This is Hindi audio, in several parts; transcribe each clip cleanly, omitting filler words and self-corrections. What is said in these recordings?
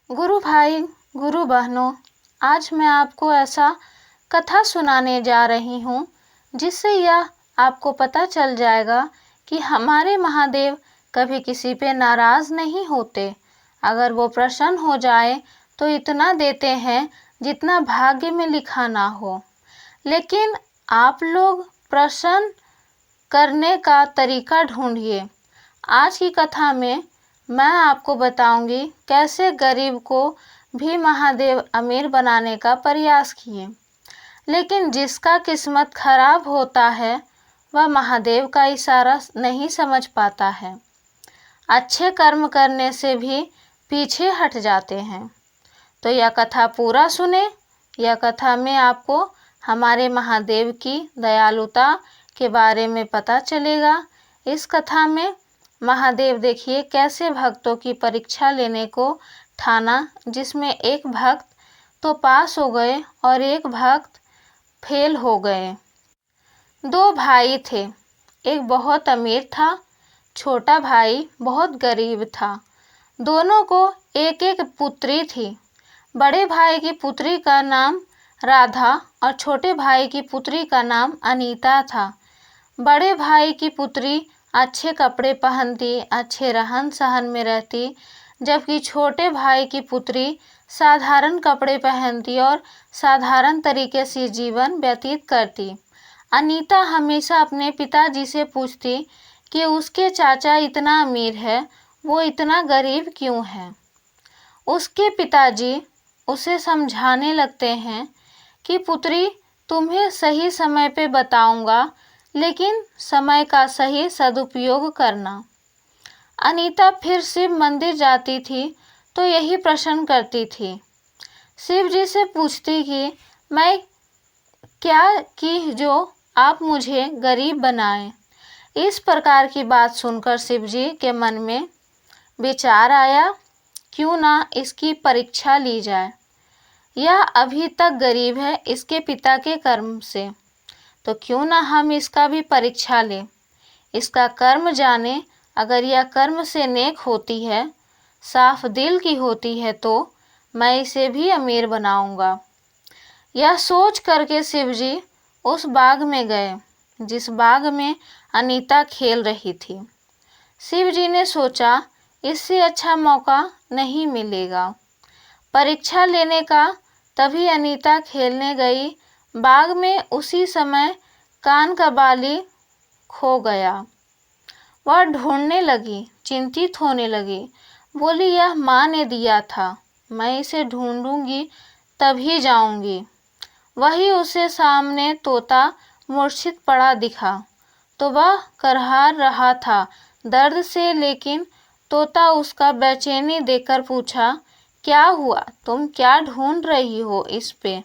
गुरु भाई, गुरु बहनों, आज मैं आपको ऐसा कथा सुनाने जा रही हूँ जिससे यह आपको पता चल जाएगा कि हमारे महादेव कभी किसी पे नाराज़ नहीं होते। अगर वो प्रसन्न हो जाए तो इतना देते हैं जितना भाग्य में लिखा ना हो। लेकिन आप लोग प्रसन्न करने का तरीका ढूंढिए। आज की कथा में मैं आपको बताऊंगी कैसे गरीब को भी महादेव अमीर बनाने का प्रयास किए। लेकिन जिसका किस्मत खराब होता है वह महादेव का इशारा नहीं समझ पाता है, अच्छे कर्म करने से भी पीछे हट जाते हैं। तो यह कथा पूरा सुने। यह कथा में आपको हमारे महादेव की दयालुता के बारे में पता चलेगा। इस कथा में महादेव देखिए कैसे भक्तों की परीक्षा लेने को ठाना, जिसमें एक भक्त तो पास हो गए और एक भक्त फेल हो गए। दो भाई थे, एक बहुत अमीर था, छोटा भाई बहुत गरीब था। दोनों को एक एक पुत्री थी। बड़े भाई की पुत्री का नाम राधा और छोटे भाई की पुत्री का नाम अनीता था। बड़े भाई की पुत्री अच्छे कपड़े पहनती, अच्छे रहन सहन में रहती, जबकि छोटे भाई की पुत्री साधारण कपड़े पहनती और साधारण तरीके से जीवन व्यतीत करती। अनीता हमेशा अपने पिताजी से पूछती कि उसके चाचा इतना अमीर है, वो इतना गरीब क्यों है। उसके पिताजी उसे समझाने लगते हैं कि पुत्री, तुम्हें सही समय पे बताऊंगा, लेकिन समय का सही सदुपयोग करना। अनीता फिर शिव मंदिर जाती थी तो यही प्रश्न करती थी। शिव जी से पूछती कि मैं क्या की जो आप मुझे गरीब बनाएं। इस प्रकार की बात सुनकर शिव जी के मन में विचार आया, क्यों ना इसकी परीक्षा ली जाए। यह अभी तक गरीब है इसके पिता के कर्म से, तो क्यों ना हम इसका भी परीक्षा लें, इसका कर्म जाने। अगर यह कर्म से नेक होती है, साफ दिल की होती है, तो मैं इसे भी अमीर बनाऊंगा। यह सोच करके शिवजी उस बाग में गए जिस बाग में अनीता खेल रही थी। शिवजी ने सोचा इससे अच्छा मौका नहीं मिलेगा परीक्षा लेने का। तभी अनीता खेलने गई बाग में। उसी समय कान का बाली खो गया। वह ढूंढने लगी, चिंतित होने लगी, बोली यह माँ ने दिया था, मैं इसे ढूंढूंगी तभी जाऊंगी। वही उसे सामने तोता मूर्छित पड़ा दिखा, तो वह करहा रहा था दर्द से। लेकिन तोता उसका बेचैनी देखकर पूछा, क्या हुआ, तुम क्या ढूंढ रही हो इस पे।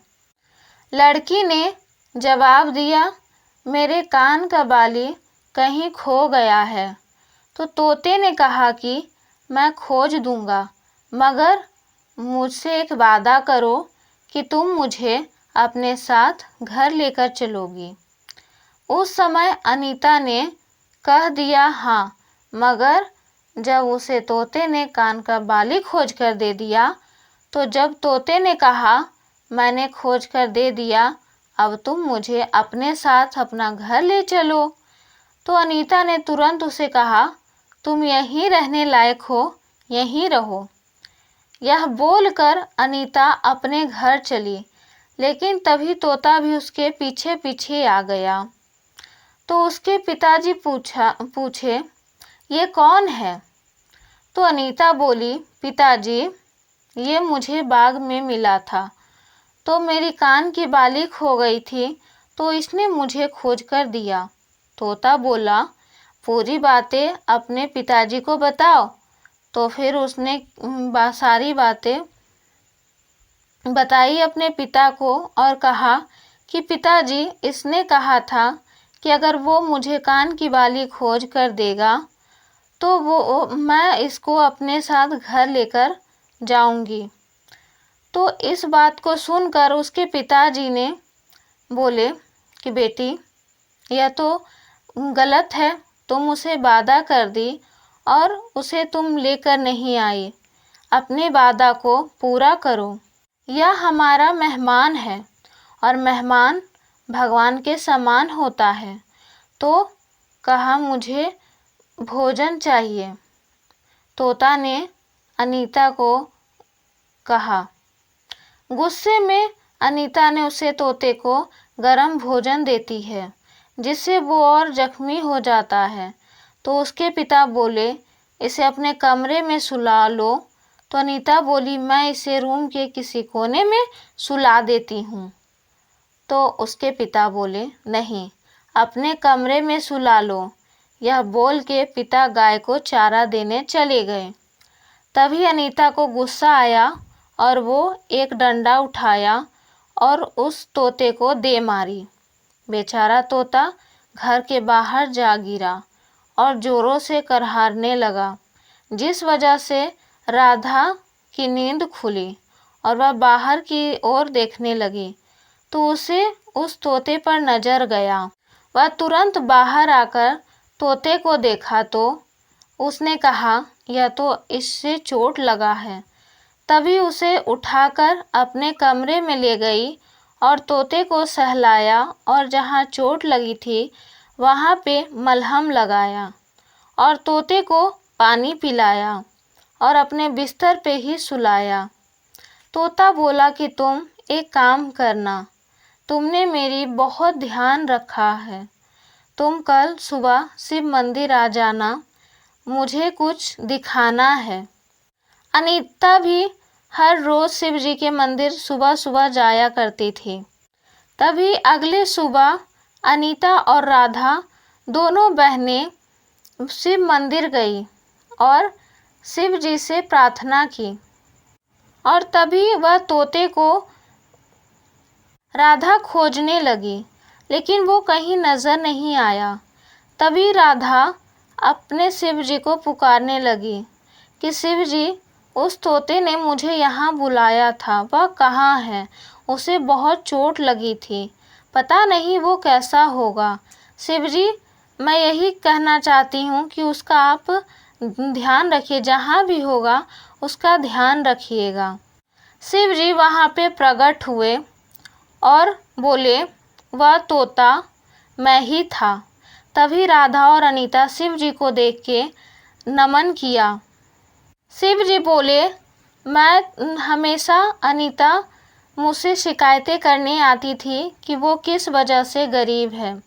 लड़की ने जवाब दिया, मेरे कान का बाली कहीं खो गया है। तो तोते ने कहा कि मैं खोज दूंगा, मगर मुझसे एक वादा करो कि तुम मुझे अपने साथ घर लेकर चलोगी। उस समय अनीता ने कह दिया हाँ, मगर जब उसे तोते ने कान का बाली खोज कर दे दिया, तो जब तोते ने कहा मैंने खोज कर दे दिया, अब तुम मुझे अपने साथ अपना घर ले चलो, तो अनीता ने तुरंत उसे कहा तुम यहीं रहने लायक हो, यहीं रहो। यह बोलकर अनीता अपने घर चली, लेकिन तभी तोता भी उसके पीछे पीछे आ गया। तो उसके पिताजी पूछे ये कौन है। तो अनीता बोली, पिताजी ये मुझे बाग में मिला था, तो मेरी कान की बाली खो गई थी, तो इसने मुझे खोज कर दिया। तोता बोला, पूरी बातें अपने पिताजी को बताओ। तो फिर उसने सारी बातें बताई अपने पिता को और कहा कि पिताजी इसने कहा था कि अगर वो मुझे कान की बाली खोज कर देगा तो वो मैं इसको अपने साथ घर लेकर जाऊंगी। तो इस बात को सुनकर उसके पिताजी ने बोले कि बेटी यह तो गलत है, तुम उसे वादा कर दी और उसे तुम लेकर नहीं आई। अपने वादा को पूरा करो। यह हमारा मेहमान है और मेहमान भगवान के समान होता है। तो कहा, मुझे भोजन चाहिए। तोता ने अनीता को कहा। गुस्से में अनीता ने उसे तोते को गरम भोजन देती है, जिससे वो और जख्मी हो जाता है। तो उसके पिता बोले, इसे अपने कमरे में सुला लो। तो अनीता बोली, मैं इसे रूम के किसी कोने में सुला देती हूँ। तो उसके पिता बोले, नहीं, अपने कमरे में सुला लो। यह बोल के पिता गाय को चारा देने चले गए। तभी अनीता को गुस्सा आया और वो एक डंडा उठाया और उस तोते को दे मारी। बेचारा तोता घर के बाहर जा गिरा और जोरों से करहारने लगा, जिस वजह से राधा की नींद खुली और वह बाहर की ओर देखने लगी। तो उसे उस तोते पर नजर गया। वह तुरंत बाहर आकर तोते को देखा तो उसने कहा, यह तो इससे चोट लगा है। तभी उसे उठाकर अपने कमरे में ले गई और तोते को सहलाया और जहाँ चोट लगी थी वहाँ पे मलहम लगाया और तोते को पानी पिलाया और अपने बिस्तर पे ही सुलाया। तोता बोला कि तुम एक काम करना, तुमने मेरी बहुत ध्यान रखा है। तुम कल सुबह शिव मंदिर आ जाना, मुझे कुछ दिखाना है। अनीता भी हर रोज़ शिव जी के मंदिर सुबह सुबह जाया करती थी। तभी अगले सुबह अनीता और राधा दोनों बहनें शिव मंदिर गई और शिव जी से प्रार्थना की। और तभी वह तोते को राधा खोजने लगी, लेकिन वो कहीं नज़र नहीं आया। तभी राधा अपने शिव जी को पुकारने लगी कि शिव जी, उस तोते ने मुझे यहाँ बुलाया था, वह कहाँ है? उसे बहुत चोट लगी थी, पता नहीं वो कैसा होगा। शिव जी, मैं यही कहना चाहती हूँ कि उसका आप ध्यान रखिए, जहाँ भी होगा उसका ध्यान रखिएगा। शिव जी वहाँ पे प्रकट हुए और बोले, वह तोता मैं ही था। तभी राधा और अनीता शिव जी को देख के नमन किया। शिव जी बोले, मैं हमेशा अनीता मुझसे शिकायतें करने आती थी कि वो किस वजह से गरीब है।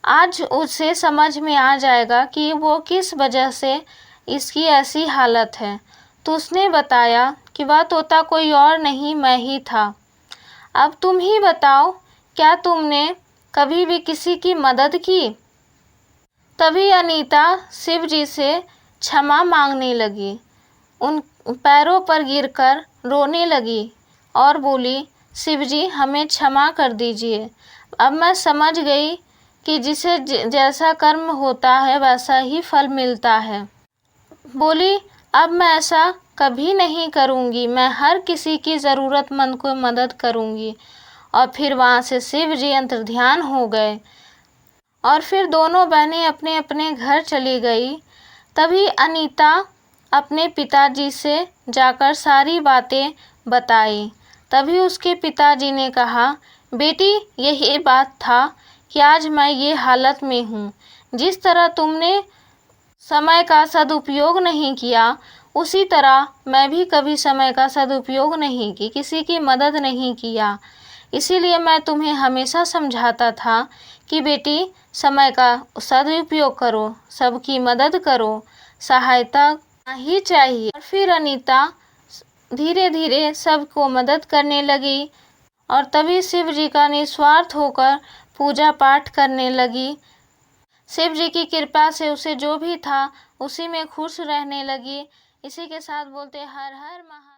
आज उसे समझ में आ जाएगा कि वो किस वजह से इसकी ऐसी हालत है। तो उसने बताया कि वह तोता कोई और नहीं, मैं ही था। अब तुम ही बताओ, क्या तुमने कभी भी किसी की मदद की? तभी अनीता शिव जी से क्षमा मांगने लगी, उन पैरों पर गिरकर रोने लगी और बोली, शिव जी हमें क्षमा कर दीजिए। अब मैं समझ गई कि जिसे जैसा कर्म होता है वैसा ही फल मिलता है। बोली, अब मैं ऐसा कभी नहीं करूँगी, मैं हर किसी की ज़रूरतमंद को मदद करूँगी। और फिर वहाँ से शिव जी अंतर्ध्यान हो गए और फिर दोनों बहनें अपने अपने घर चली गई। तभी अनीता अपने पिताजी से जाकर सारी बातें बताई। तभी उसके पिताजी ने कहा, बेटी यही बात था कि आज मैं ये हालत में हूँ। जिस तरह तुमने समय का सदुपयोग नहीं किया, उसी तरह मैं भी कभी समय का सदुपयोग नहीं की, किसी की मदद नहीं किया। इसीलिए मैं तुम्हें हमेशा समझाता था कि बेटी समय का सदुपयोग करो, सबकी मदद करो, सहायता ही चाहिए। और फिर अनीता धीरे धीरे सबको मदद करने लगी और तभी शिव जी का निस्वार्थ होकर पूजा पाठ करने लगी। शिव जी की कृपा से उसे जो भी था उसी में खुश रहने लगी। इसी के साथ बोलते हर हर महा